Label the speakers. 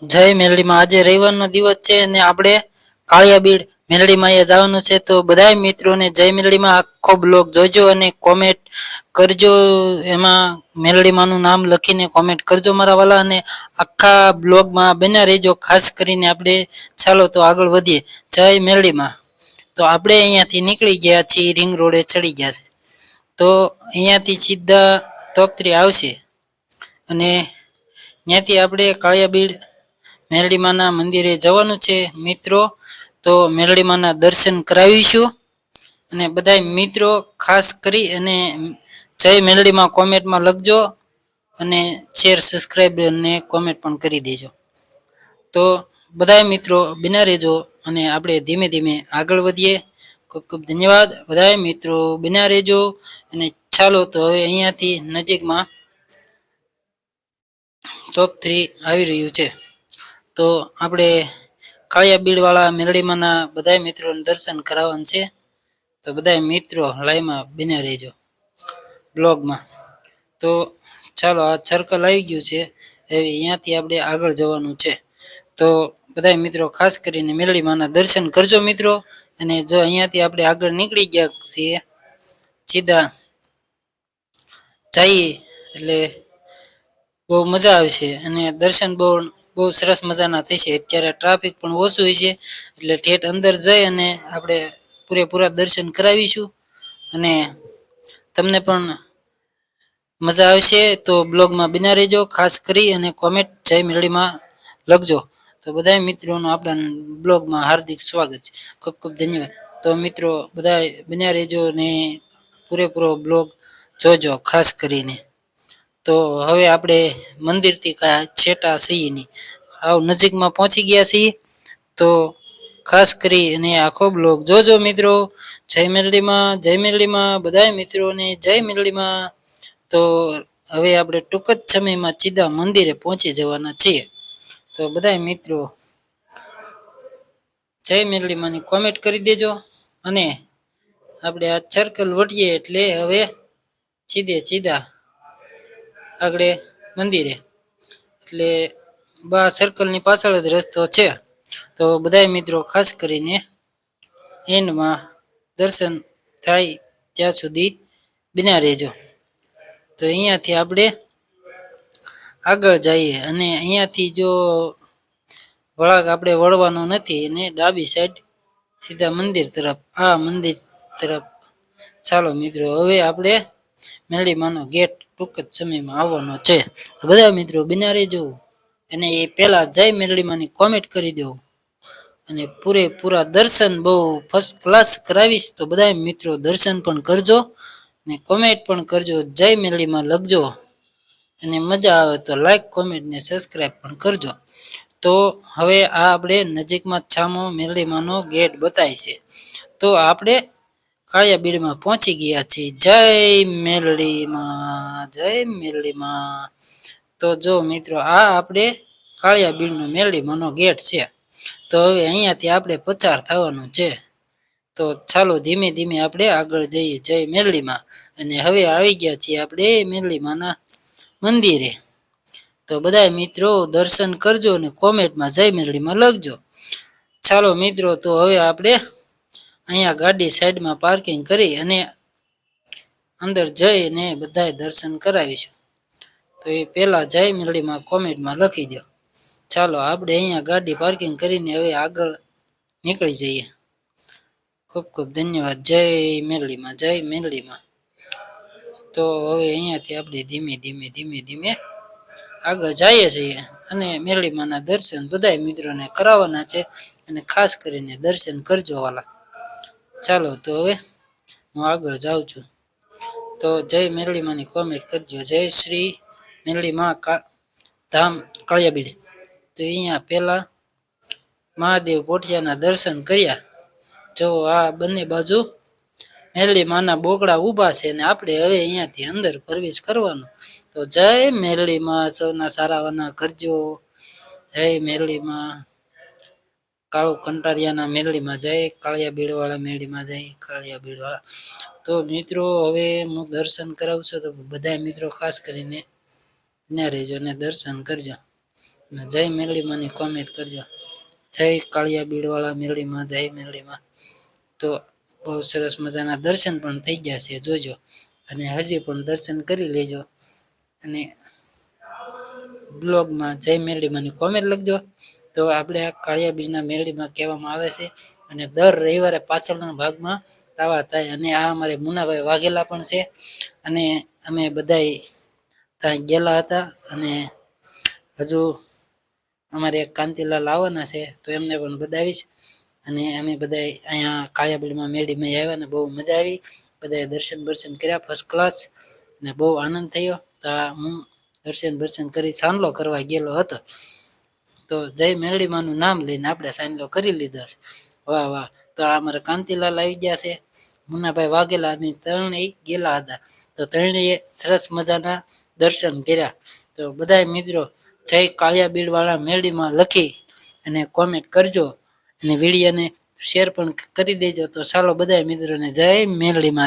Speaker 1: જય મેલડીમાં આજે રવિવારનો દિવસ છે અને આપણે કાળિયાબીડ મેલડીમાં અહીંયા જવાનું છે. તો બધા મિત્રોને જય મેલડીમાં આખો બ્લોગ જોજો અને કોમેન્ટ કરજો. એમાં મેલડીમાંનું નામ લખીને કોમેન્ટ કરજો મારા વાલા, અને આખા બ્લોગમાં બન્યા રહેજો. ખાસ કરીને આપણે ચાલો તો આગળ વધીએ. જય મેલડીમાં. તો આપણે અહીંયાથી નીકળી ગયા છીએ, રિંગ રોડે ચડી ગયા છે. તો અહીંયાથી સીધા તોપત્રી આવશે અને ત્યાંથી આપણે કાળિયાબીડ મેલડીમાના મંદિરે જવાનું છે મિત્રો. તો મેલડીમાના દર્શન કરાવીશું અને બધા મિત્રો ખાસ કરી અને જય મેલડીમાં કોમેન્ટમાં લખજો અને શેર સબસ્ક્રાઈબ અને કોમેન્ટ પણ કરી દેજો. તો બધા મિત્રો બિના રહેજો અને આપણે ધીમે ધીમે આગળ વધીએ. ખૂબ ખૂબ ધન્યવાદ. બધા મિત્રો બિના રહેજો અને ચાલો તો હવે અહીંયાથી નજીકમાં ટોપ 3 આવી રહ્યું છે. તો આપણે કાળિયાબીડવાળા મેલડીમાંના બધા મિત્રોને દર્શન કરાવવાનું છે. તો બધા મિત્રો લાઈવમાં બને રહેજો બ્લોગમાં. તો ચાલો, આ સર્કલ આવી ગયું છે, હવે અહીંયાથી આપણે આગળ જવાનું છે. તો બધા મિત્રો ખાસ કરીને મેલડીમાંના દર્શન કરજો મિત્રો. અને જો અહીંયાથી આપણે આગળ નીકળી ગયા છીએ, સીધા જઈએ એટલે બહુ મજા આવશે અને દર્શન બહુ સરસ મજાના થશે. અત્યારે ટ્રાફિક પણ ઓછું હોય છે એટલે ઠેઠ અંદર જઈ અને આપણે પૂરેપૂરા દર્શન કરાવીશું અને તમને પણ મજા આવશે. તો બ્લોગમાં બિના રહેજો ખાસ કરી અને કોમેન્ટ જય મેલડીમાં લખજો. તો બધા મિત્રોનું આપણા બ્લોગમાં હાર્દિક સ્વાગત છે. ખૂબ ખૂબ ધન્યવાદ. તો મિત્રો બધા બન્યા રહેજો ને પૂરેપૂરો બ્લોગ જોજો ખાસ કરીને. તો હવે આપણે મંદિરથી છેટા છીએ નહીં, આવ નજીકમાં પહોંચી ગયા છીએ. તો ખાસ કરી અને આખો બ્લોગ જોજો મિત્રો. જય મેલડીમાં, જય મેલડીમાં બધા મિત્રોને જય મેલડીમાં. તો હવે આપણે ટૂંક જ સમયમાં સીધા મંદિરે પહોંચી જવાના છીએ. તો બધા મિત્રો જય મેલડીમાંની કોમેન્ટ કરી દેજો અને આપણે આ સર્કલ વટીએ એટલે હવે સીધા આગળ મંદિરે, એટલે સર્કલની પાછળ જ રસ્તો છે. તો બધા મિત્રો ખાસ કરીને એન્ડમાં દર્શન થાય ત્યાં સુધી બન્યા રહેજો. તો અહીંયાથી આપણે આગળ જઈએ અને અહીંયાથી જો વળાંક આપણે વળવાનો નથી અને ડાબી સાઈડ સીધા મંદિર તરફ, આ મંદિર તરફ ચાલો મિત્રો. હવે આપણે મેલડીમાંનો ગેટ ટૂંક જ સમયમાં આવવાનો છે. બધા મિત્રો બિના રહેજો અને એ પહેલા જય મેલડીમાંની કોમેન્ટ કરી દો અને પૂરેપૂરા દર્શન બહુ ફર્સ્ટ ક્લાસ કરાવીશ. તો બધા મિત્રો દર્શન પણ કરજો અને કોમેન્ટ પણ કરજો, જય મેલડીમાં લખજો અને મજા આવે તો લાઈક કોમેન્ટ ને સબસ્ક્રાઈબ પણ કરજો. તો હવે આ આપણે નજીકમાં છામો મેલડીમાંનો ગેટ બતાય છે. તો આપણે કાળિયાબીડમાં પહોંચી ગયા છીએ. જય મેલડીમાં, જય મેલડીમાં. તો જો મિત્રો આ આપણે કાળિયાબીડનો મેલડીમાંનો ગેટ છે. તો હવે અહીંયાથી આપણે પસાર થવાનું છે. તો ચાલો ધીમે ધીમે આપણે આગળ જઈએ જય મેલડીમાં. અને હવે આવી ગયા છીએ આપણે મેલડીમાંના મંદિરે. તો બધા મિત્રો દર્શન કરજો અને કોમેન્ટમાં જય મેલડીમાં લખજો. ચાલો મિત્રો, તો હવે આપણે અહીંયા ગાડી સાઈડમાં પાર્કિંગ કરી અને અંદર જઈને બધા દર્શન કરાવીશું. તો એ પહેલા જય મેલડીમાં કોમેન્ટમાં લખી દો. ચાલો આપણે અહીંયા ગાડી પાર્કિંગ કરીને હવે આગળ નીકળી જઈએ. ખૂબ ખૂબ ધન્યવાદ. જય મેલડીમાં, જય મેલડીમાં. તો હવે અહીંયાથી આપણે ધીમે આગળ જઈએ છીએ અને મેલડીમાંના દર્શન બધા મિત્રોને કરાવવાના છે અને ખાસ કરીને દર્શન કરજો વાલા. ચાલો તો હવે હું આગળ જાઉં છું. તો જય મેલડીમાંની કોમેન્ટ કરજો. જય શ્રી મેલડીમાં ધામ કાળિયાબીડ. તો અહીંયા પહેલા મહાદેવ પોઠિયાના દર્શન કર્યા. જો આ બંને બાજુ મેલડીમાંના બોકડા ઊભા છે અને આપણે હવે અહીંયાથી અંદર પ્રવેશ કરવાનો. તો જય મેલડીમાં સૌના સારાવાના કરજો. જય મેલડીમાં, કાળુ કંટારિયાના મેલડીમાં જય, કાળિયાબીડવાળા મેલડીમાં જય, કાળિયાબીડવાળા. તો મિત્રો હવે હું દર્શન કરાવું છું. તો બધા મિત્રો ખાસ કરીને ત્યાં રહેજો અને દર્શન કરજો. અને જય મેરડીમાંની કોમેન્ટ કરજો. જય કાળિયા બીડવાળા મેરડીમાં, જય મેરડીમાં. તો બહુ સરસ મજાના દર્શન પણ થઈ ગયા છે જોજો, અને હજી પણ દર્શન કરી લેજો. અને બ્લોગમાં જય મેરડીમાંની કોમેન્ટ લખજો. તો આપણે આ કાળિયા બીજના મેરડીમાં કહેવામાં આવે છે, અને દર રવિવારે પાછળના ભાગમાં તાવા થાય. અને આ અમારે મુનાભાઈ વાઘેલા પણ છે, અને અમે બધાય ત્યાં ગયેલા હતા. અને હજુ અમારે એક કાંતિલાલ આવવાના છે, તો એમને પણ બતાવીશ. અને અમે બધા અહીંયા કાળિયાબીડમાં મેરડીમાં આવ્યા ને બહુ મજા આવી. બધાએ દર્શન કર્યા ફર્સ્ટ ક્લાસ, અને બહુ આનંદ થયો. તો હું દર્શન કરી ચાંદલો કરવા ગયેલો હતો. તો જય મેરડીમાંનું નામ લઈને આપણે ચાંદલો કરી લીધો છે. વાહ વાહ. તો આ અમારા કાંતિલાલ આવી ગયા છે, મુન્નાભાઈ વાઘેલા, અમે ત્રણેય ગયેલા હતા. તો ત્રણેય સરસ મજાના દર્શન કર્યા. તો બધા મિત્રો જય કાળિયા બીડ વાળા મેરડીમાં લખી અને કોમેન્ટ કરજો, અને વિડીયોને શેર પણ કરી દેજો. તો ચાલો બધા મિત્રોને જય મેરડીમાં.